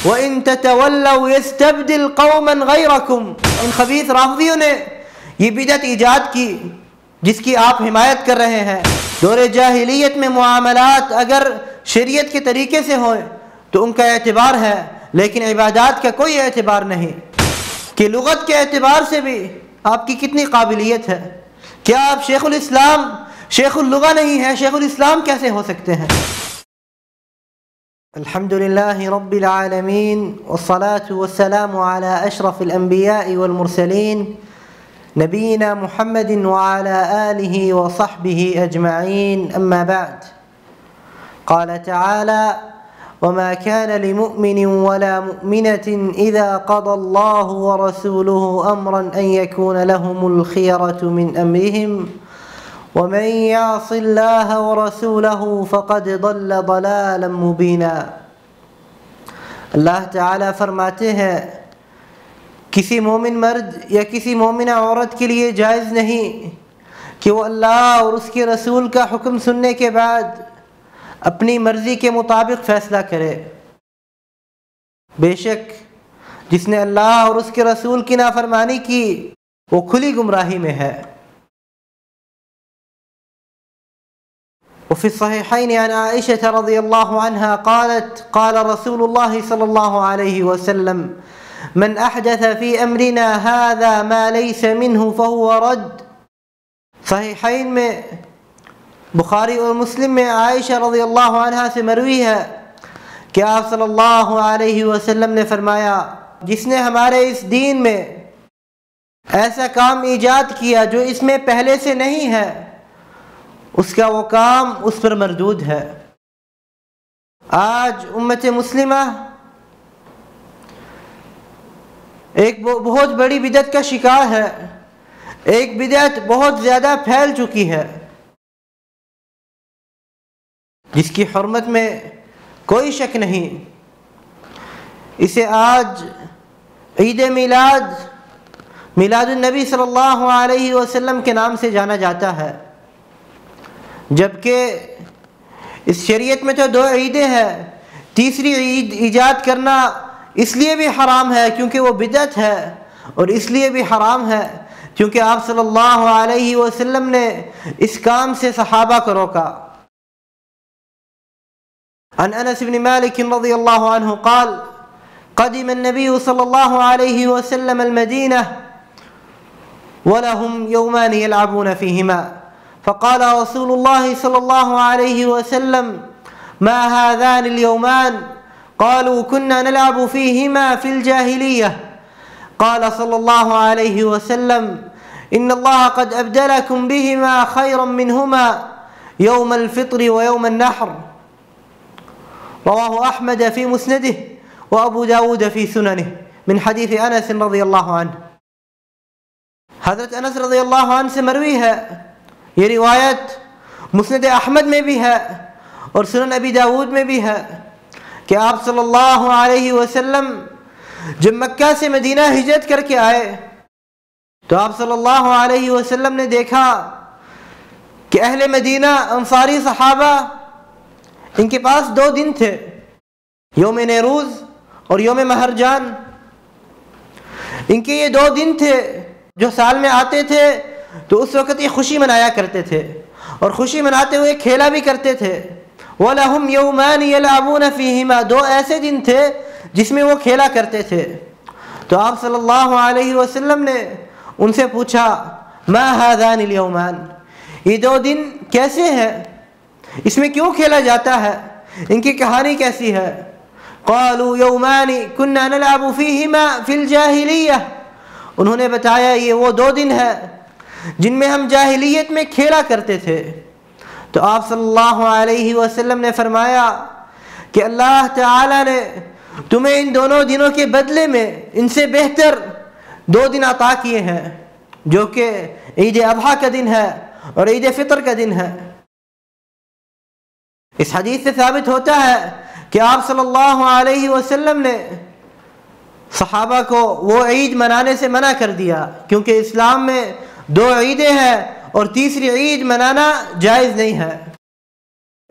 وَإِن تَتَوَلَّوْا يَسْتَبْدِلْ قَوْمًا غَيْرَكُمْ۔ ان خبیث رافضیوں نے یہ بدعت ایجاد کی جس کی آپ حمایت کر رہے ہیں۔ دور جاہلیت میں معاملات اگر شریعت کے طریقے سے ہوئے تو ان کا اعتبار ہے، لیکن عبادات کا کوئی اعتبار نہیں۔ کہ لغت کے اعتبار سے بھی آپ کی کتنی قابلیت ہے، کیا آپ شیخ الاسلام شیخ اللغہ نہیں ہیں؟ شیخ الاسلام کیسے ہو سکتے ہیں؟ الحمدللہ رب العالمین والصلاة والسلام على اشرف الانبیاء والمرسلین نبینا محمد وعلى آلہ وصحبہ اجمعین، اما بعد۔ قال تعالى: وما كان لمؤمن ولا مؤمنة إذا قضى الله ورسوله أمرا أن يكون لهم الخيرة من أمرهم ومن يعص الله ورسوله فقد ضل ضلالا مبينا۔ اللہ تعالیٰ فرماتے ہیں کسی مومن مرد یا کسی مومنہ عورت کے لیے جائز نہیں کہ وہ اللہ اور اس کے رسول کا حکم سننے کے بعد اپنی مرضی کے مطابق فیصلہ کرے۔ بے شک جس نے اللہ اور اس کے رسول کی نافرمانی کی وہ کھلی گمراہی میں ہے۔ وفي الصحيحين عن عائشة رضي الله عنها قالت: قال رسول الله صلى الله عليه وسلم: من أحدث في أمرنا هذا ما ليس منه فهو رد۔ صحیحین میں بخاری اور مسلم میں عائشہ رضی اللہ عنہ سے مروی ہے کہ آپ صلی اللہ علیہ وسلم نے فرمایا: جس نے ہمارے اس دین میں ایسا کام ایجاد کیا جو اس میں پہلے سے نہیں ہے، اس کا وہ کام اس پر مردود ہے۔ آج امت مسلمہ ایک بہت بڑی بدعت کا شکار ہے۔ ایک بدعت بہت زیادہ پھیل چکی ہے جس کی حرمت میں کوئی شک نہیں۔ اسے آج عید میلاد النبی صلی اللہ علیہ وسلم کے نام سے جانا جاتا ہے، جبکہ اس شریعت میں تو 2 عیدیں ہیں۔ تیسری عید ایجاد کرنا اس لیے بھی حرام ہے کیونکہ وہ بدعت ہے، اور اس لیے بھی حرام ہے کیونکہ آپ صلی اللہ علیہ وسلم نے اس کام سے صحابہ کو روکا۔ عن انس بن مالک رضی اللہ عنہ قال: قدم النبي صلى الله عليه وسلم المدينة ولهم يومان يلعبون فيهما، فقال رسول الله صلى الله عليه وسلم: ما هذان اليومان؟ قالوا: كنا نلعب فيهما في الجاهلية۔ قال صلى الله عليه وسلم: إن الله قد أبدلكم بهما خيرا منهما يوم الفطر ويوم النحر۔ رواه أحمد في مسنده وأبو داود في سننه من حديث أنس رضي الله عنه۔ حضرت انس رضی اللہ عنہ سے مروی ہے، یہ روایت مسند احمد میں بھی ہے اور سنن ابی داود میں بھی ہے کہ آپ صلی اللہ علیہ وسلم جب مکہ سے مدینہ ہجرت کر کے آئے تو آپ صلی اللہ علیہ وسلم نے دیکھا کہ اہل مدینہ انصاری صحابہ ان کے پاس 2 دن تھے، یوم نیروز اور یوم مہرجان۔ ان کے یہ 2 دن تھے جو سال میں آتے تھے تو اس وقت یہ خوشی منایا کرتے تھے، اور خوشی مناتے ہوئے کھیلا بھی کرتے تھے۔ وَلَهُمْ يَوْمَانِ يَلْعَبُونَ فِيهِمَا، 2 ایسے دن تھے جس میں وہ کھیلا کرتے تھے۔ تو آپ صلی اللہ علیہ وسلم نے ان سے پوچھا: مَا هَذَانِ الْيَوْمَانِ، یہ 2 دن کیسے ہیں؟ اس میں کیوں کھیلا جاتا ہے؟ ان کی کہانی کیسی ہے؟ قَالُوا يَوْمَانِ كُنَّا نَلْعَبُ فِيهِمَا فِي الْجَاهِلِيَّةِ، انہوں نے بتایا یہ وہ 2 دن ہیں جن میں ہم جاہلیت میں کھیلا کرتے تھے۔ تو آپ صلی اللہ علیہ وسلم نے فرمایا کہ اللہ تعالی نے تمہیں ان دونوں دنوں کے بدلے میں ان سے بہتر 2 دن عطا کیے ہیں، جو کہ عید اضحیٰ کا دن ہے اور عید فطر کا دن ہے۔ اس حدیث سے ثابت ہوتا ہے کہ آپ صلی اللہ علیہ وسلم نے صحابہ کو وہ عید منانے سے منع کر دیا، کیونکہ اسلام میں 2 عیدیں ہیں اور تیسری عید منانا جائز نہیں ہے۔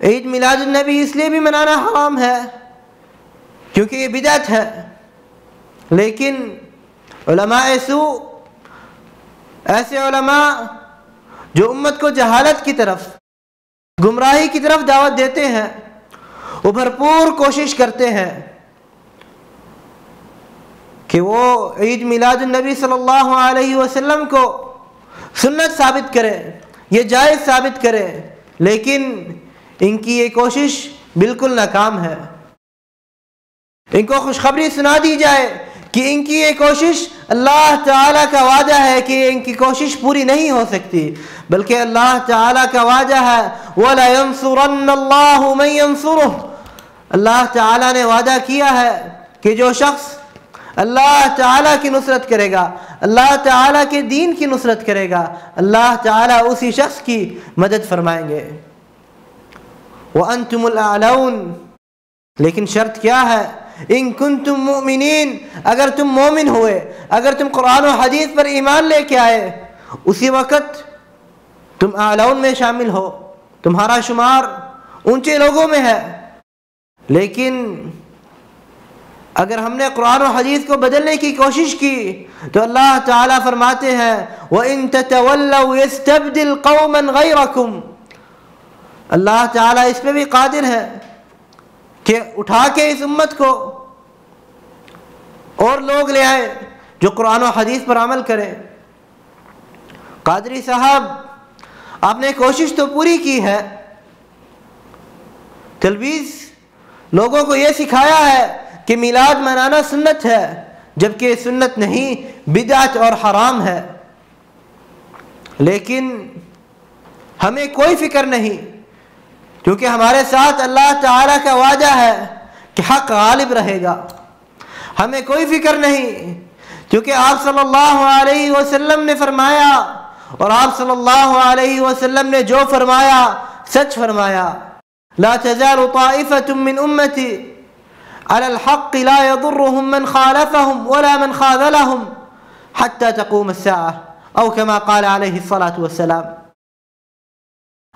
عید میلاد النبی اس لیے بھی منانا حرام ہے کیونکہ یہ بدعت ہے. لیکن علماء سو، ایسے علماء جو امت کو جہالت کی طرف، گمراہی کی طرف دعوت دیتے ہیں، وہ بھرپور کوشش کرتے ہیں کہ وہ عید میلاد النبی صلی اللہ علیہ وسلم کو سنت ثابت کرے، یہ جائز ثابت کرے، لیکن ان کی یہ کوشش بالکل ناکام ہے. ان کو خوشخبری سنا دی جائے کہ ان کی یہ کوشش، اللہ تعالیٰ کا وعدہ ہے کہ ان کی کوشش پوری نہیں ہو سکتی، بلکہ اللہ تعالیٰ کا وعدہ ہے وَلَيَنْصُرَنَّ اللَّهُ مَنْ يَنْصُرُهُ. اللہ تعالیٰ نے وعدہ کیا ہے کہ جو شخص اللہ تعالیٰ کی نصرت کرے گا، اللہ تعالیٰ کے دین کی نصرت کرے گا، اللہ تعالیٰ اسی شخص کی مدد فرمائیں گے. وَأَنْتُمُ الْأَعْلَوْنَ. لیکن شرط کیا ہے؟ ان کنتم مؤمنین، اگر تم مومن ہوئے، اگر تم قرآن و حدیث پر ایمان لے کے آئے، اسی وقت تم اعلون میں شامل ہو، تمہارا شمار اونچے لوگوں میں ہے. لیکن اگر ہم نے قرآن و حدیث کو بدلنے کی کوشش کی تو اللہ تعالیٰ فرماتے ہیں وَإِن تَتَوَلَّوْا يَسْتَبْدِلْ قَوْمًا غَيْرَكُمْ. اللہ تعالیٰ اس پہ بھی قادر ہے کہ اٹھا کے اس امت کو اور لوگ لے آئے جو قرآن و حدیث پر عمل کریں. قادری صاحب، آپ نے کوشش تو پوری کی ہے، تلبیس لوگوں کو یہ سکھایا ہے کہ میلاد منانا سنت ہے، جبکہ سنت نہیں، بدعت اور حرام ہے. لیکن ہمیں کوئی فکر نہیں، کیونکہ ہمارے ساتھ اللہ تعالیٰ کا وعدہ ہے کہ حق غالب رہے گا. ہمیں کوئی فکر نہیں، کیونکہ آپ صلی اللہ علیہ وسلم نے فرمایا، اور آپ صلی اللہ علیہ وسلم نے جو فرمایا سچ فرمایا. لا تزال طائفة من امتی على الحق لا يضرهم من خالفهم ولا من خاذلهم حتى تقوم الساعة او كما قال عليه الصلاة والسلام.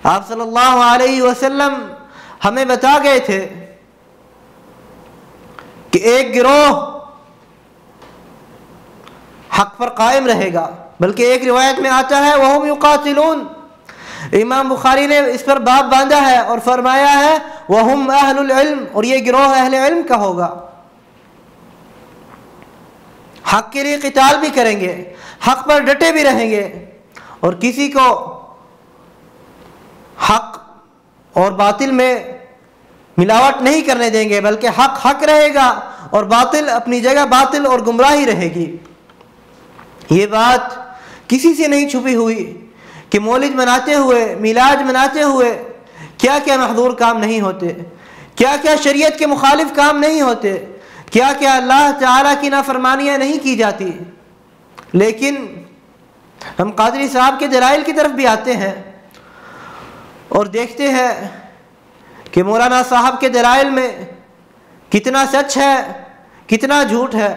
آپ صلی اللہ علیہ وسلم ہمیں بتا گئے تھے کہ ایک گروہ حق پر قائم رہے گا، بلکہ ایک روایت میں آتا ہے وَهُمْ يُقَاتِلُونَ. امام بخاری نے اس پر باب باندھا ہے اور فرمایا ہے وَهُمْ أَهْلُ الْعِلْمِ، اور یہ گروہ اہل علم کا ہوگا. حق کے لیے قتال بھی کریں گے، حق پر ڈٹے بھی رہیں گے، اور کسی کو حق اور باطل میں ملاوٹ نہیں کرنے دیں گے، بلکہ حق حق رہے گا اور باطل اپنی جگہ باطل اور گمراہی رہے گی. یہ بات کسی سے نہیں چھپی ہوئی کہ مولد مناتے ہوئے، میلاد مناتے ہوئے کیا کیا محظور کام نہیں ہوتے، کیا کیا شریعت کے مخالف کام نہیں ہوتے، کیا کیا اللہ تعالیٰ کی نافرمانیاں نہیں کی جاتی. لیکن ہم قادری صاحب کے دلائل کی طرف بھی آتے ہیں اور دیکھتے ہیں کہ مولانا صاحب کے دلائل میں کتنا سچ ہے، کتنا جھوٹ ہے،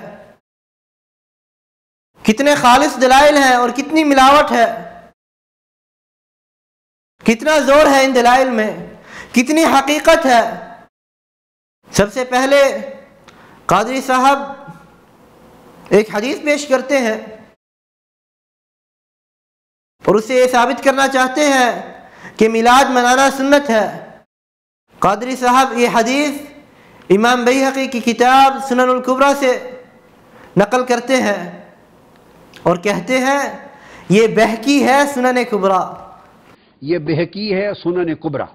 کتنے خالص دلائل ہیں اور کتنی ملاوٹ ہے، کتنا زور ہے ان دلائل میں، کتنی حقیقت ہے. سب سے پہلے قادری صاحب ایک حدیث پیش کرتے ہیں اور اسے یہ ثابت کرنا چاہتے ہیں کہ میلاد منانا سنت ہے. قادری صاحب یہ حدیث امام بیہقی کی کتاب سنن الکبریٰ سے نقل کرتے ہیں اور کہتے ہیں یہ بہقی ہے سنن کبریٰ. یہ بہقی ہے سنن کبریٰ.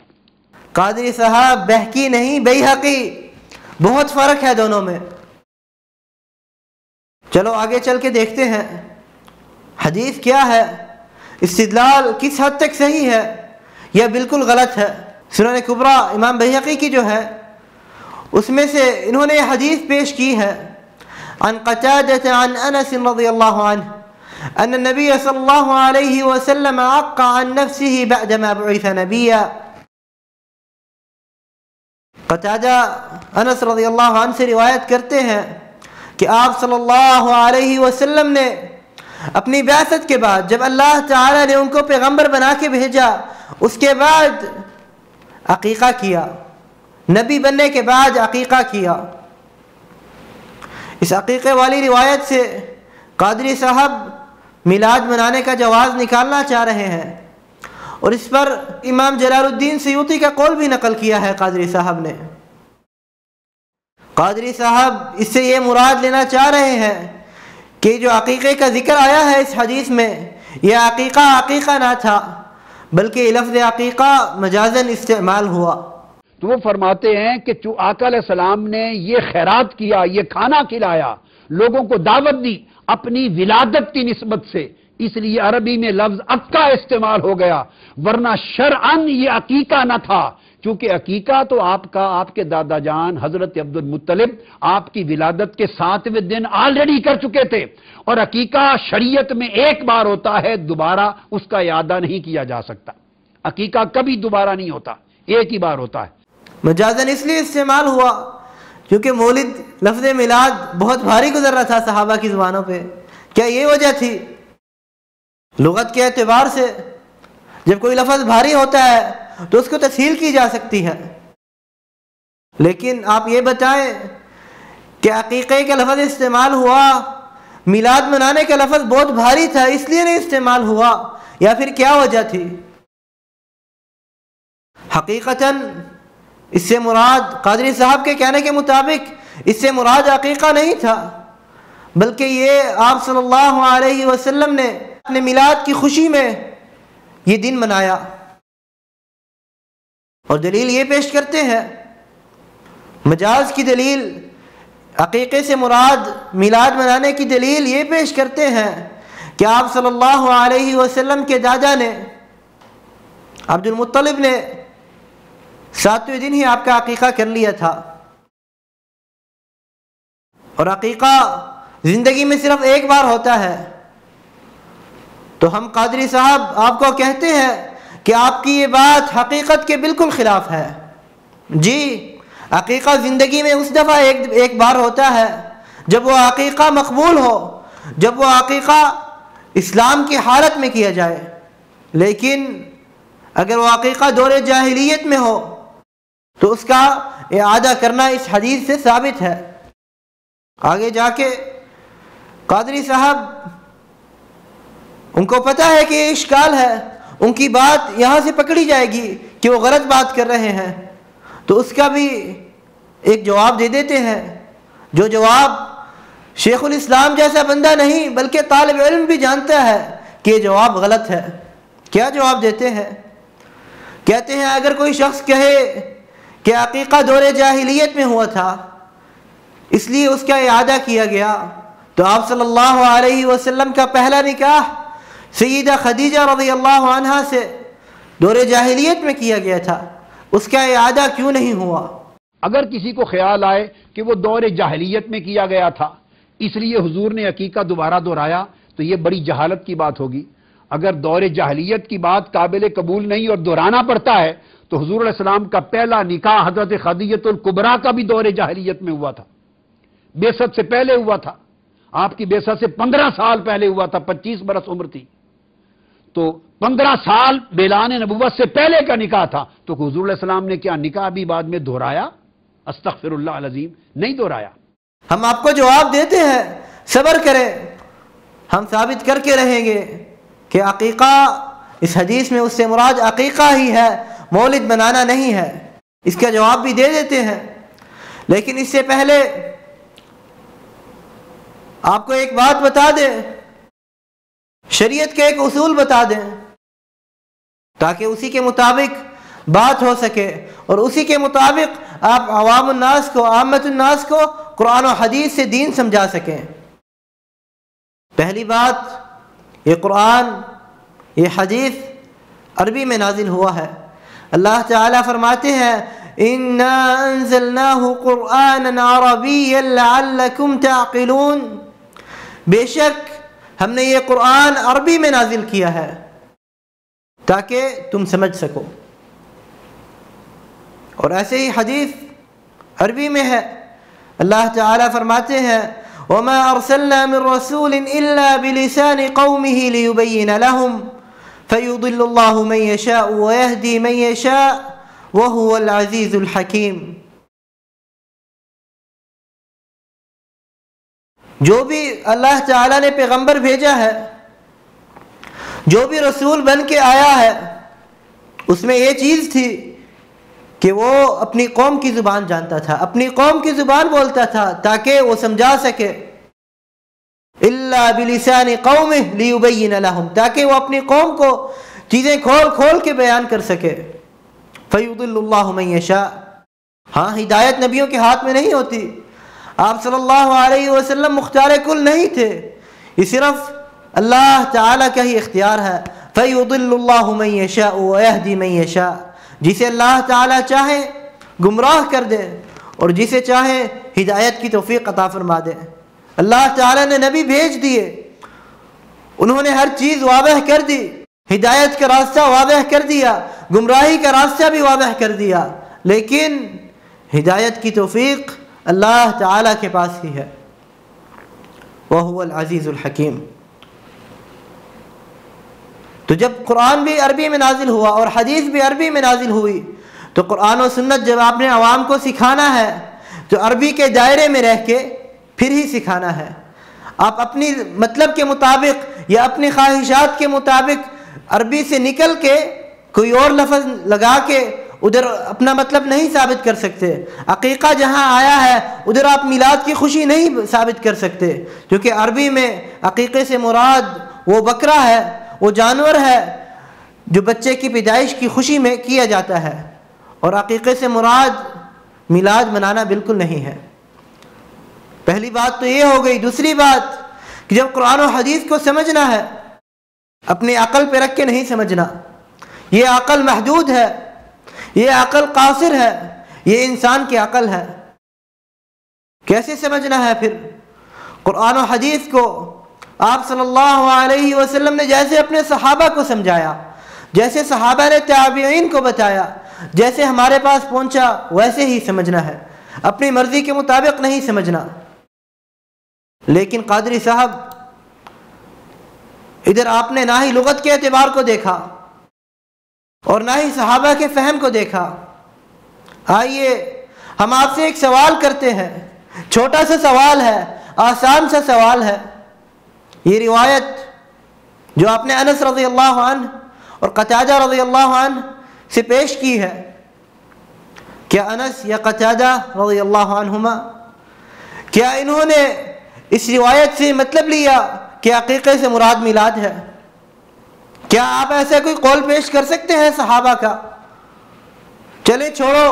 قادری صاحب بہقی نہیں، بیہقی، بہت فرق ہے دونوں میں. چلو آگے چل کے دیکھتے ہیں حدیث کیا ہے، استدلال کس حد تک صحیح ہے یا بالکل غلط ہے. سنن کبریٰ امام بیہقی کی جو ہے اس میں سے انہوں نے حدیث پیش کی ہے عن قتادة عن انس رضی اللہ عنہ ان النبی صلی اللہ علیہ وسلم عق عن نفسه بعدما بعث نبیا. قتادہ انس رضی اللہ عنہ سے روایت کرتے ہیں کہ آپ صلی اللہ علیہ وسلم نے اپنی بعثت کے بعد، جب اللہ تعالی نے ان کو پیغمبر بنا کے بھیجا، اس کے بعد عقیقہ کیا، نبی بننے کے بعد عقیقہ کیا. اس عقیقے والی روایت سے قادری صاحب میلاد منانے کا جواز نکالنا چاہ رہے ہیں، اور اس پر امام جلال الدین سیوطی کا قول بھی نقل کیا ہے قادری صاحب نے۔ قادری صاحب اس سے یہ مراد لینا چاہ رہے ہیں کہ جو عقیقے کا ذکر آیا ہے اس حدیث میں، یہ عقیقہ نہ تھا، بلکہ لفظ عقیقہ مجازاً استعمال ہوا۔ تو وہ فرماتے ہیں کہ جو آقا علیہ السلام نے یہ خیرات کیا، یہ کھانا کھلایا، لوگوں کو دعوت دی اپنی ولادت کی نسبت سے، اس لیے عربی میں لفظ عقیقہ استعمال ہو گیا، ورنہ شرعاً یہ عقیقہ نہ تھا، کیونکہ عقیقہ تو آپ کے دادا جان حضرت عبد المطلب آپ کی ولادت کے 7ویں دن آلریڈی کر چکے تھے، اور عقیقہ شریعت میں ایک بار ہوتا ہے، دوبارہ اس کا اعادہ نہیں کیا جا سکتا۔ عقیقہ کبھی دوبارہ نہیں ہوتا، ایک ہی بار ہوتا ہے۔ مجازاً اس لیے استعمال ہوا کیونکہ مولد لفظ میلاد بہت بھاری گزر رہا تھا صحابہ کی زبانوں پہ۔ کیا یہ وجہ تھی؟ لغت کے اعتبار سے جب کوئی لفظ بھاری ہوتا ہے تو اس کو تسہیل کی جا سکتی ہے، لیکن آپ یہ بتائیں کہ عقیقے کا لفظ استعمال ہوا، میلاد منانے کا لفظ بہت بھاری تھا اس لیے نہیں استعمال ہوا، یا پھر کیا وجہ تھی؟ حقیقتاً اس سے مراد قادری صاحب کے کہنے کے مطابق اس سے مراد عقیقہ نہیں تھا، بلکہ یہ آپ صلی اللہ علیہ وسلم نے اپنے میلاد کی خوشی میں یہ دن منایا، اور دلیل یہ پیش کرتے ہیں، مجاز کی دلیل، عقیقے سے مراد میلاد منانے کی دلیل یہ پیش کرتے ہیں کہ آپ صلی اللہ علیہ وسلم کے دادا نے عبد المطلب نے 7ویں دن ہی آپ کا عقیقہ کر لیا تھا، اور عقیقہ زندگی میں صرف ایک بار ہوتا ہے۔ تو ہم قادری صاحب آپ کو کہتے ہیں کہ آپ کی یہ بات حقیقت کے بالکل خلاف ہے۔ جی، عقیقہ زندگی میں اس دفعہ ایک بار ہوتا ہے جب وہ عقیقہ مقبول ہو، جب وہ عقیقہ اسلام کی حالت میں کیا جائے، لیکن اگر وہ عقیقہ دور جاہلیت میں ہو تو اس کا اعادہ کرنا اس حدیث سے ثابت ہے۔ آگے جا کے قادری صاحب ان کو پتہ ہے کہ یہ اشکال ہے، ان کی بات یہاں سے پکڑی جائے گی کہ وہ غلط بات کر رہے ہیں، تو اس کا بھی ایک جواب دے دیتے ہیں، جو جواب شیخ الاسلام جیسا بندہ نہیں بلکہ طالب علم بھی جانتا ہے کہ یہ جواب غلط ہے۔ کیا جواب دیتے ہیں؟ کہتے ہیں اگر کوئی شخص کہے کہ عقیقہ دور جاہلیت میں ہوا تھا اس لیے اس کا اعادہ کیا گیا، تو آپ صلی اللہ علیہ وسلم کا پہلا نکاح سیدہ خدیجہ رضی اللہ عنہا سے دور جاہلیت میں کیا گیا تھا، اس کا اعادہ کیوں نہیں ہوا؟ اگر کسی کو خیال آئے کہ وہ دور جاہلیت میں کیا گیا تھا اس لیے حضور نے عقیقہ دوبارہ دہرایا تو یہ بڑی جہالت کی بات ہوگی۔ اگر دور جاہلیت کی بات قابل قبول نہیں اور دہرانا پڑتا ہے تو حضور علیہ السلام کا پہلا نکاح حضرت خدیجہ الکبریٰ کا بھی دور جاہلیت میں ہوا تھا، بعثت سے پہلے ہوا تھا، آپ کی بعثت سے 15 سال پہلے ہوا تھا، 25 برس عمر تھی، تو 15 سال اعلان نبوت سے پہلے کا نکاح تھا، تو حضور علیہ السلام نے کیا نکاح بھی بعد میں دہرایا؟ استغفر اللہ العظیم، نہیں دہرایا۔ ہم آپ کو جواب دیتے ہیں، صبر کریں، ہم ثابت کر کے رہیں گے کہ عقیقہ اس حدیث میں اس سے مراد عقیقہ ہی ہے، مولد بنانا نہیں ہے، اس کا جواب بھی دے دیتے ہیں۔ لیکن اس سے پہلے آپ کو ایک بات بتا دیں، شریعت کے ایک اصول بتا دیں تاکہ اسی کے مطابق بات ہو سکے اور اسی کے مطابق آپ عوام الناس کو، عامت الناس کو قرآن و حدیث سے دین سمجھا سکیں۔ پہلی بات، یہ قرآن، یہ حدیث عربی میں نازل ہوا ہے۔ اللہ تعالیٰ فرماتے ہیں اِنَّا أَنزَلْنَاهُ قُرْآنًا عَرَبِيًّا لَعَلَّكُمْ تَعْقِلُونَ، بے شک ہم نے یہ قرآن عربی میں نازل کیا ہے تاکہ تم سمجھ سکو، اور ایسے ہی حدیث عربی میں ہے۔ اللہ تعالیٰ فرماتے ہیں وَمَا أَرْسَلْنَا مِن رَّسُولٍ إِلَّا بِلِسَانِ قَوْمِهِ لِيُبَيِّنَ لَهُمْ فَيُضِلُّ اللَّهُ مَن يَشَاءُ وَيَهْدِي مَن يَشَاءُ وَهُوَ الْعَزِيزُ الْحَكِيمُ۔ جو بھی اللہ تعالیٰ نے پیغمبر بھیجا ہے، جو بھی رسول بن کے آیا ہے، اس میں یہ چیز تھی کہ وہ اپنی قوم کی زبان جانتا تھا، اپنی قوم کی زبان بولتا تھا تاکہ وہ سمجھا سکے، الا بلسان قومہ لیبین لہم، تاکہ وہ اپنی قوم کو چیزیں کھول کھول کے بیان کر سکے۔ فیضل اللہ من یشاء، ہاں ہدایت نبیوں کے ہاتھ میں نہیں ہوتی، آپ صلی اللہ علیہ وسلم مختار کل نہیں تھے، یہ صرف اللہ تعالیٰ کا ہی اختیار ہے۔ فیضل اللہ من یشاء ویہدی من یشاء، جسے اللہ تعالیٰ چاہے گمراہ کر دے اور جسے چاہے ہدایت کی توفیق عطا فرما دے۔ اللہ تعالیٰ نے نبی بھیج دیے، انہوں نے ہر چیز واضح کر دی، ہدایت کا راستہ واضح کر دیا، گمراہی کا راستہ بھی واضح کر دیا، لیکن ہدایت کی توفیق اللہ تعالیٰ کے پاس ہی ہے، وَهُوَ الْعَزِيزُ الْحَكِيمُ۔ تو جب قرآن بھی عربی میں نازل ہوا اور حدیث بھی عربی میں نازل ہوئی، تو قرآن و سنت جب آپ نے عوام کو سکھانا ہے تو عربی کے دائرے میں رہ کے پھر ہی سکھانا ہے۔ آپ اپنی مطلب کے مطابق یا اپنی خواہشات کے مطابق عربی سے نکل کے کوئی اور لفظ لگا کے ادھر اپنا مطلب نہیں ثابت کر سکتے۔ عقیقہ جہاں آیا ہے ادھر آپ میلاد کی خوشی نہیں ثابت کر سکتے، کیونکہ عربی میں عقیقے سے مراد وہ بکرا ہے، وہ جانور ہے جو بچے کی پیدائش کی خوشی میں کیا جاتا ہے، اور عقیقے سے مراد میلاد منانا بالکل نہیں ہے۔ پہلی بات تو یہ ہو گئی۔ دوسری بات کہ جب قرآن و حدیث کو سمجھنا ہے، اپنی عقل پہ رکھ کے نہیں سمجھنا، یہ عقل محدود ہے، یہ عقل قاصر ہے، یہ انسان کی عقل ہے۔ کیسے سمجھنا ہے پھر قرآن و حدیث کو؟ آپ صلی اللہ علیہ وسلم نے جیسے اپنے صحابہ کو سمجھایا، جیسے صحابہ نے تابعین کو بتایا، جیسے ہمارے پاس پہنچا ویسے ہی سمجھنا ہے، اپنی مرضی کے مطابق نہیں سمجھنا۔ لیکن قادری صاحب، ادھر آپ نے نہ ہی لغت کے اعتبار کو دیکھا اور نہ ہی صحابہ کے فہم کو دیکھا۔ آئیے ہم آپ سے ایک سوال کرتے ہیں، چھوٹا سا سوال ہے، آسان سا سوال ہے۔ یہ روایت جو آپ نے انس رضی اللہ عنہ اور قتادہ رضی اللہ عنہ سے پیش کی ہے، کیا انس یا قتادہ رضی اللہ عنہما کیا انہوں نے اس روایت سے مطلب لیا کہ عقیقے سے مراد میلاد ہے؟ کیا آپ ایسا کوئی قول پیش کر سکتے ہیں صحابہ کا؟ چلے چھوڑو،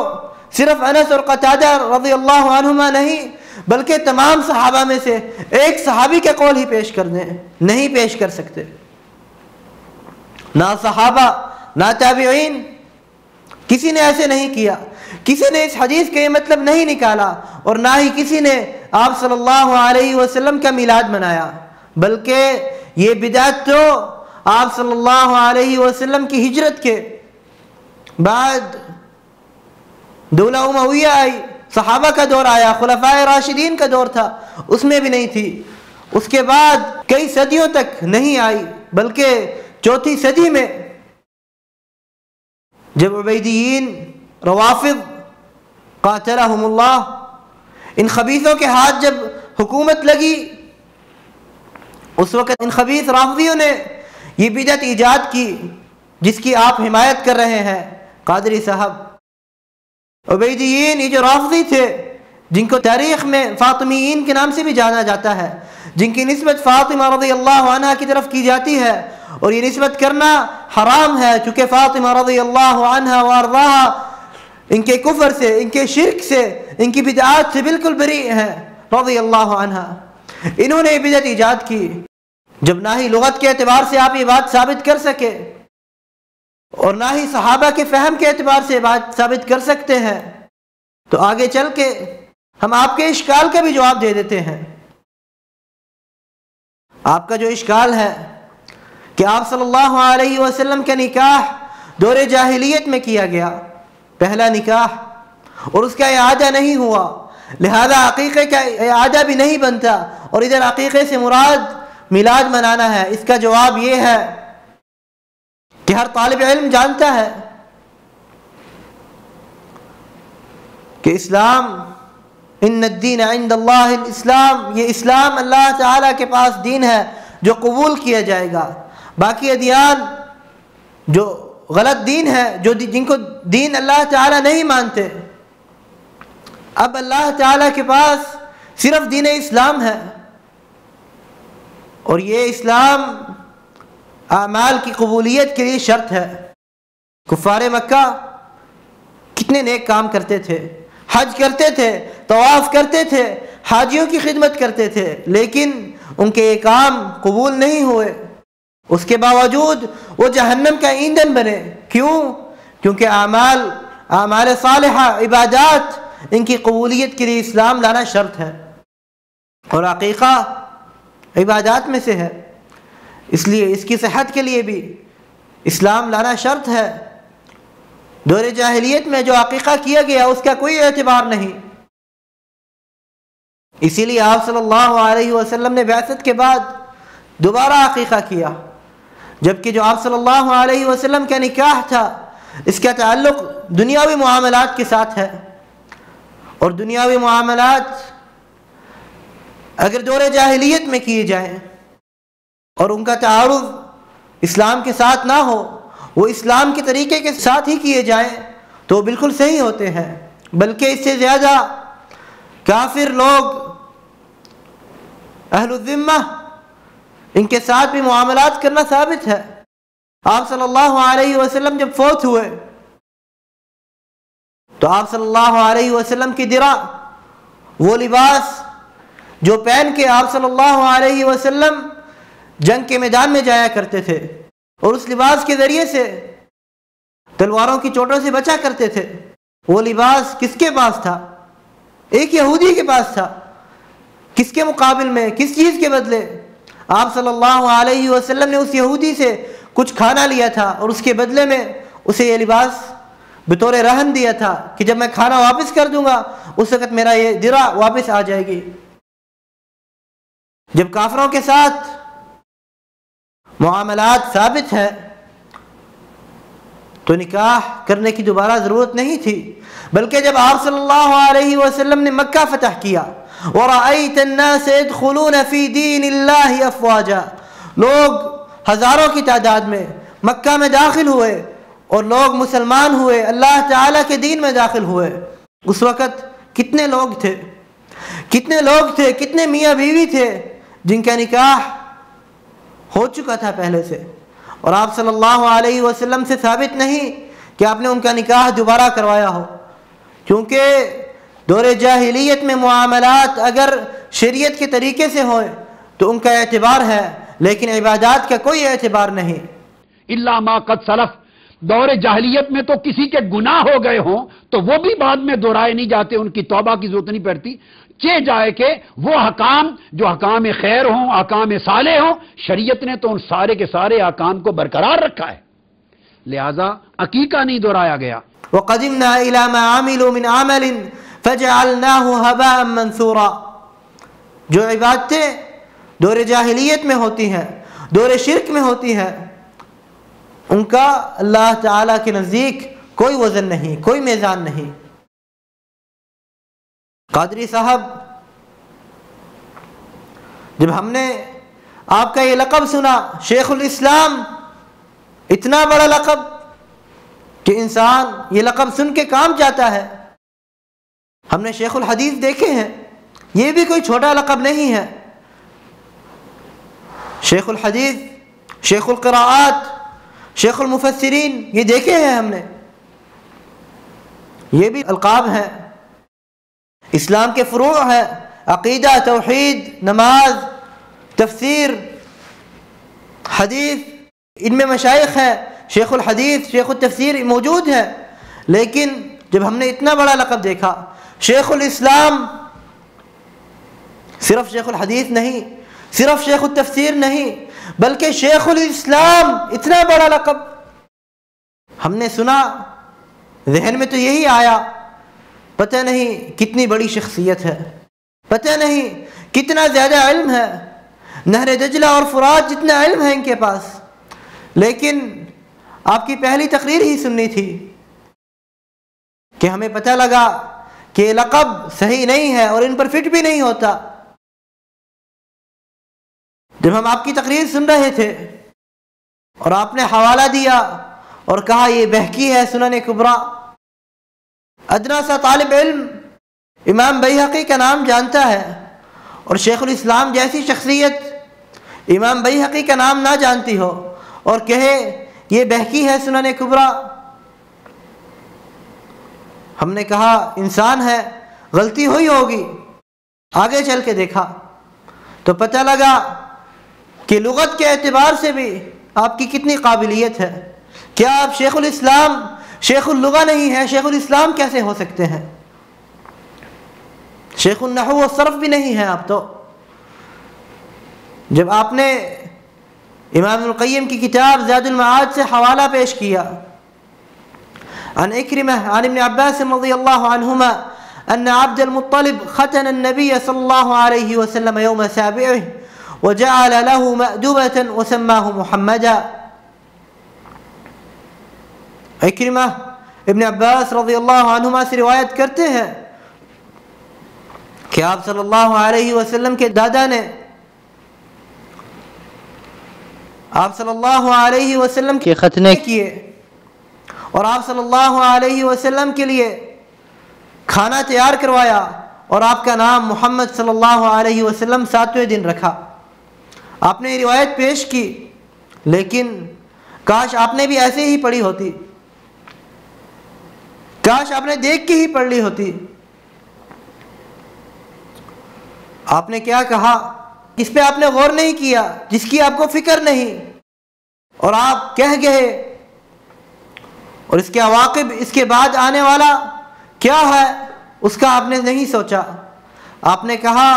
صرف انس اور قتادہ رضی اللہ عنہما نہیں بلکہ تمام صحابہ میں سے ایک صحابی کے قول ہی پیش کر دیں، نہیں پیش کر سکتے۔ نہ صحابہ نہ تابعین، کسی نے ایسے نہیں کیا، کسی نے اس حدیث کا یہ مطلب نہیں نکالا، اور نہ ہی کسی نے آپ صلی اللہ علیہ وسلم کا میلاد منایا، بلکہ یہ بدعت تو آپ صلی اللہ علیہ وسلم کی ہجرت کے بعد دولہ امویہ آئی، صحابہ کا دور آیا، خلفائے راشدین کا دور تھا، اس میں بھی نہیں تھی، اس کے بعد کئی صدیوں تک نہیں آئی، بلکہ چوتھی صدی میں جب عبیدیین، روافض قاتلہم اللہ، ان خبیثوں کے ہاتھ جب حکومت لگی، اس وقت ان خبیث رافضیوں نے یہ بدعت ایجاد کی جس کی آپ حمایت کر رہے ہیں قادری صاحب۔ عبیدیین، یہ جو رافضی تھے جن کو تاریخ میں فاطمیین کے نام سے بھی جانا جاتا ہے، جن کی نسبت فاطمہ رضی اللہ عنہ کی طرف کی جاتی ہے، اور یہ نسبت کرنا حرام ہے چونکہ فاطمہ رضی اللہ عنہ وارضاہا ان کے کفر سے، ان کے شرک سے، ان کی بدعات سے بالکل بری ہیں رضی اللہ عنہ۔ انہوں نے یہ بدعت ایجاد کی، جب نہ ہی لغت کے اعتبار سے آپ یہ بات ثابت کر سکے اور نہ ہی صحابہ کے فہم کے اعتبار سے بات ثابت کر سکتے ہیں، تو آگے چل کے ہم آپ کے اشکال کا بھی جواب دے دیتے ہیں۔ آپ کا جو اشکال ہے کہ آپ صلی اللہ علیہ وسلم کا نکاح دور جاہلیت میں کیا گیا، پہلا نکاح، اور اس کا اعادہ نہیں ہوا، لہذا عقیقے کا اعادہ بھی نہیں بنتا، اور ادھر عقیقے سے مراد میلاد منانا ہے۔ اس کا جواب یہ ہے کہ ہر طالب علم جانتا ہے کہ اسلام ان الدین عند اللہ الاسلام، یہ اسلام اللہ تعالیٰ کے پاس دین ہے جو قبول کیا جائے گا۔ باقی ادیان جو غلط دین ہے، جو جن کو دین اللہ تعالیٰ نہیں مانتے، اب اللہ تعالیٰ کے پاس صرف دین اسلام ہے، اور یہ اسلام اعمال کی قبولیت کے لیے شرط ہے۔ کفار مکہ کتنے نیک کام کرتے تھے، حج کرتے تھے، طواف کرتے تھے، حاجیوں کی خدمت کرتے تھے، لیکن ان کے یہ کام قبول نہیں ہوئے۔ اس کے باوجود وہ جہنم کا ایندھن بنے۔ کیوں؟ کیونکہ اعمال صالحہ، عبادات، ان کی قبولیت کے لیے اسلام لانا شرط ہے، اور عقیقہ عبادات میں سے ہے، اس لیے اس کی صحت کے لیے بھی اسلام لانا شرط ہے۔ دور جاہلیت میں جو عقیقہ کیا گیا اس کا کوئی اعتبار نہیں، اسی لیے آپ صلی اللہ علیہ وسلم نے بعثت کے بعد دوبارہ عقیقہ کیا، جبکہ جو آپ صلی اللہ علیہ وسلم کا نکاح تھا اس کا تعلق دنیاوی معاملات کے ساتھ ہے، اور دنیاوی معاملات اگر دور جاہلیت میں کیے جائیں اور ان کا تعارض اسلام کے ساتھ نہ ہو، وہ اسلام کے طریقے کے ساتھ ہی کیے جائیں تو بالکل صحیح ہوتے ہیں، بلکہ اس سے زیادہ کافر لوگ، اہل الذمہ، ان کے ساتھ بھی معاملات کرنا ثابت ہے۔ آپ صلی اللہ علیہ وسلم جب فوت ہوئے تو آپ صلی اللہ علیہ وسلم کی درع، وہ لباس جو پہن کے آپ صلی اللہ علیہ وسلم جنگ کے میدان میں جایا کرتے تھے، اور اس لباس کے ذریعے سے تلواروں کی چوٹوں سے بچا کرتے تھے، وہ لباس کس کے پاس تھا؟ ایک یہودی کے پاس تھا۔ کس کے مقابل میں، کس چیز کے بدلے؟ آپ صلی اللہ علیہ وسلم نے اس یہودی سے کچھ کھانا لیا تھا، اور اس کے بدلے میں اسے یہ لباس بطور رہن دیا تھا کہ جب میں کھانا واپس کر دوں گا اس وقت میرا یہ درع واپس آ جائے گی۔ جب کافروں کے ساتھ معاملات ثابت ہے تو نکاح کرنے کی دوبارہ ضرورت نہیں تھی، بلکہ جب آپ صلی اللہ علیہ وسلم نے مکہ فتح کیا، وَرَأَيْتَ النَّاسَ يَدْخُلُونَ فِي دِينِ اللَّهِ أَفْوَاجًا، لوگ ہزاروں کی تعداد میں مکہ میں داخل ہوئے اور لوگ مسلمان ہوئے، اللہ تعالیٰ کے دین میں داخل ہوئے۔ اس وقت کتنے لوگ تھے، کتنے میاں بیوی تھے جن کا نکاح ہو چکا تھا پہلے سے، اور آپ صلی اللہ علیہ وسلم سے ثابت نہیں کہ آپ نے ان کا نکاح دوبارہ کروایا ہو، کیونکہ دور جاہلیت میں معاملات اگر شریعت کے طریقے سے ہوئے تو ان کا اعتبار ہے، لیکن عبادات کا کوئی اعتبار نہیں۔ الا ما قد سلف، دور جاہلیت میں تو کسی کے گناہ ہو گئے ہوں تو وہ بھی بعد میں دہرائے نہیں جاتے، ان کی توبہ کی ضرورت نہیں پڑتی، چہ جائے کہ وہ حکام جو حکام خیر ہوں، حکام صالح ہوں، شریعت نے تو ان سارے کے سارے حکام کو برقرار رکھا ہے، لہذا عقیقہ نہیں دہرایا گیا۔ وَقَدِمْنَا إِلَى مَا عَمِلُوا مِنْ عَمَلٍ فَجَعَلْنَاهُ هَبَاءً مَنْثُورًا، جو عبادتیں دور جاہلیت میں ہوتی ہیں، دور شرک میں ہوتی ہیں، ان کا اللہ تعالیٰ کے نزدیک کوئی وزن نہیں، کوئی میزان نہیں۔ قادری صاحب، جب ہم نے آپ کا یہ لقب سنا شیخ الاسلام، اتنا بڑا لقب کہ انسان یہ لقب سن کے کام چاہتا ہے۔ ہم نے شیخ الحدیث دیکھے ہیں، یہ بھی کوئی چھوٹا لقب نہیں ہے۔ شیخ الحدیث، شیخ القراءات، شیخ المفسرین، یہ دیکھے ہیں ہم نے، یہ بھی القاب ہیں۔ اسلام کے فروع ہے، عقیدہ، توحید، نماز، تفسیر، حدیث، ان میں مشائخ ہیں، شیخ الحدیث، شیخ التفسیر موجود ہے، لیکن جب ہم نے اتنا بڑا لقب دیکھا شیخ الاسلام، صرف شیخ الحدیث نہیں، صرف شیخ التفسیر نہیں، بلکہ شیخ الاسلام، اتنا بڑا لقب ہم نے سنا، ذہن میں تو یہی آیا، پتہ نہیں کتنی بڑی شخصیت ہے، پتہ نہیں کتنا زیادہ علم ہے، نہر دجلہ اور فرات جتنا علم ہے ان کے پاس، لیکن آپ کی پہلی تقریر ہی سننی تھی کہ ہمیں پتہ لگا کہ یہ لقب صحیح نہیں ہے اور ان پر فٹ بھی نہیں ہوتا۔ جب ہم آپ کی تقریر سن رہے تھے اور آپ نے حوالہ دیا اور کہا یہ بہقی ہے سنن کبریٰ، ادنا سا طالب علم امام بیہقی کا نام جانتا ہے اور شیخ الاسلام جیسی شخصیت امام بیہقی کا نام نہ جانتی ہو اور کہے یہ بہقی ہے سنن کبریٰ۔ ہم نے کہا انسان ہے، غلطی ہوئی ہوگی۔ آگے چل کے دیکھا تو پتہ لگا کہ لغت کے اعتبار سے بھی آپ کی کتنی قابلیت ہے۔ کیا آپ شیخ الاسلام شیخ اللغہ نہیں ہے؟ شیخ الاسلام کیسے ہو سکتے ہیں؟ شیخ النحو والصرف بھی نہیں ہے آپ تو۔ جب آپ نے امام ابن القیم کی کتاب زاد المعاد سے حوالہ پیش کیا، عن اکرمہ عن ابن عباس رضی اللہ عنہما ان عبد المطلب ختن النبی صلی اللہ علیہ وسلم یوم سابعہ وجعل له مأدبة وسماه محمدا۔ اکرمہ ابن عباس رضی اللہ عنہما سے روایت کرتے ہیں کہ آپ صلی اللہ علیہ وسلم کے دادا نے آپ صلی اللہ علیہ وسلم کے ختنے کیے اور آپ صلی اللہ علیہ وسلم کے لیے کھانا تیار کروایا اور آپ کا نام محمد صلی اللہ علیہ وسلم 7ویں دن رکھا۔ آپ نے یہ روایت پیش کی، لیکن کاش آپ نے بھی ایسے ہی پڑھی ہوتی، کاش آپ نے دیکھ کے ہی پڑھ لی ہوتی۔ آپ نے کیا کہا، اس پہ آپ نے غور نہیں کیا، جس کی آپ کو فکر نہیں، اور آپ کہہ گئے، اور اس کے عواقب، اس کے بعد آنے والا کیا ہے اس کا آپ نے نہیں سوچا۔ آپ نے کہا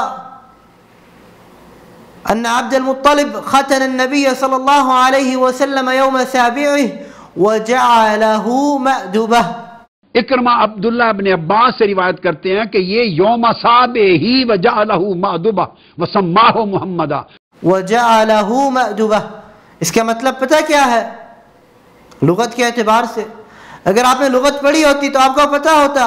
ان عبد المطلب ختن النبی صلی اللہ علیہ وسلم یوم سابعہ وجعلہ مأدبہ۔ اکرمہ عبداللہ ابن عباس سے روایت کرتے ہیں کہ یہ یوم سابع ہی وجعلہ مأدبہ وسماہ محمدا۔ وجعلہ مأدبہ، اس کا مطلب پتہ کیا ہے؟ لغت کے اعتبار سے اگر آپ نے لغت پڑھی ہوتی تو آپ کو پتہ ہوتا،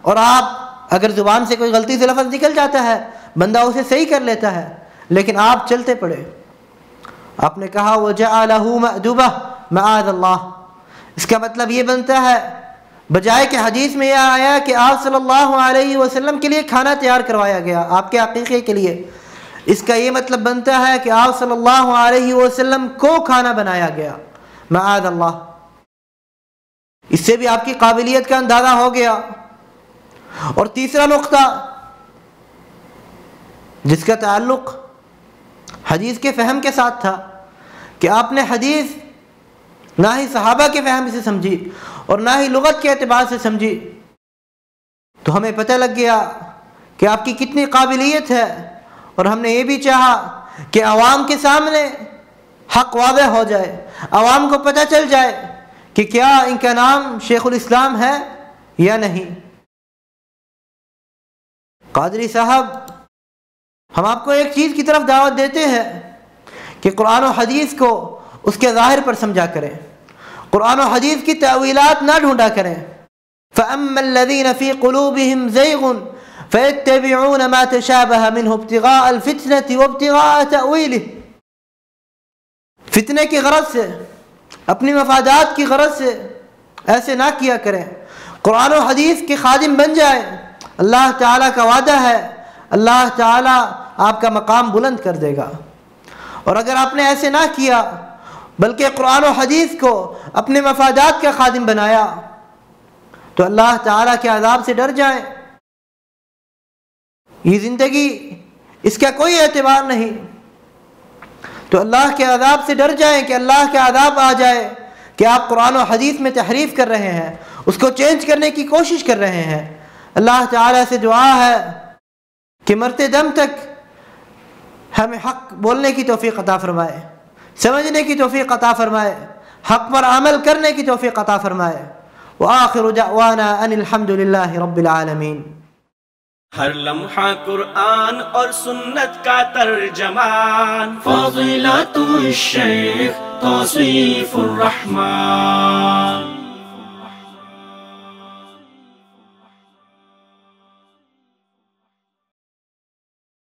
اور آپ اگر زبان سے کوئی غلطی سے لفظ نکل جاتا ہے بندہ اسے صحیح کر لیتا ہے، لیکن آپ چلتے پڑے۔ آپ نے کہا وجعلہ مأدبہ معاذ اللہ، اس کا مطلب یہ بنتا ہے بجائے کہ حدیث میں یہ آیا کہ آپ صلی اللہ علیہ وسلم کے لیے کھانا تیار کروایا گیا آپ کے عقیقے کے لیے، اس کا یہ مطلب بنتا ہے کہ آپ صلی اللہ علیہ وسلم کو کھانا بنایا گیا، معاذ اللہ۔ اس سے بھی آپ کی قابلیت کا اندازہ ہو گیا۔ اور تیسرا نقطہ جس کا تعلق حدیث کے فہم کے ساتھ تھا کہ آپ نے حدیث نہ ہی صحابہ کے فہم سے سمجھی اور نہ ہی لغت کے اعتبار سے سمجھی، تو ہمیں پتہ لگ گیا کہ آپ کی کتنی قابلیت ہے، اور ہم نے یہ بھی چاہا کہ عوام کے سامنے حق واضح ہو جائے، عوام کو پتہ چل جائے کہ کیا ان کا نام شیخ الاسلام ہے یا نہیں۔ قادری صاحب، ہم آپ کو ایک چیز کی طرف دعوت دیتے ہیں کہ قرآن و حدیث کو اس کے ظاہر پر سمجھا کریں، قرآن و حدیث کی تأویلات نہ ڈھونڈا کریں۔ فَأَمَّا الَّذِينَ فِي قُلُوبِهِمْ زَيْغٌ فَيَتَّبِعُونَ مَا تَشَابَهَ مِنْهُ ابْتِغَاءَ الْفِتْنَةِ وَابْتِغَاءَ تَأْوِيلِهِ، فتنے کی غرض سے، اپنی مفادات کی غرض سے ایسے نہ کیا کریں، قرآن و حدیث کے خادم بن جائیں۔ اللہ تعالیٰ کا وعدہ ہے، اللہ تعالیٰ آپ کا مقام بلند کر دے گا۔ اور اگر آپ نے ایسے نہ کیا بلکہ قرآن و حدیث کو اپنے مفادات کا خادم بنایا تو اللہ تعالیٰ کے عذاب سے ڈر جائیں۔ یہ زندگی، اس کا کوئی اعتبار نہیں، تو اللہ کے عذاب سے ڈر جائیں کہ اللہ کا عذاب آ جائے کہ آپ قرآن و حدیث میں تحریف کر رہے ہیں، اس کو چینج کرنے کی کوشش کر رہے ہیں۔ اللہ تعالیٰ سے دعا ہے کہ مرتے دم تک ہمیں حق بولنے کی توفیق عطا فرمائے، سمجھنے کی توفیق عطا فرمائے، حق پر عمل کرنے کی توفیق عطا فرمائے۔ وآخر دعوانا ان الحمد للہ رب العالمین۔ ہر لمحہ قرآن اور سنت کا ترجمان، فضیلت الشیخ توصیف الرحمان۔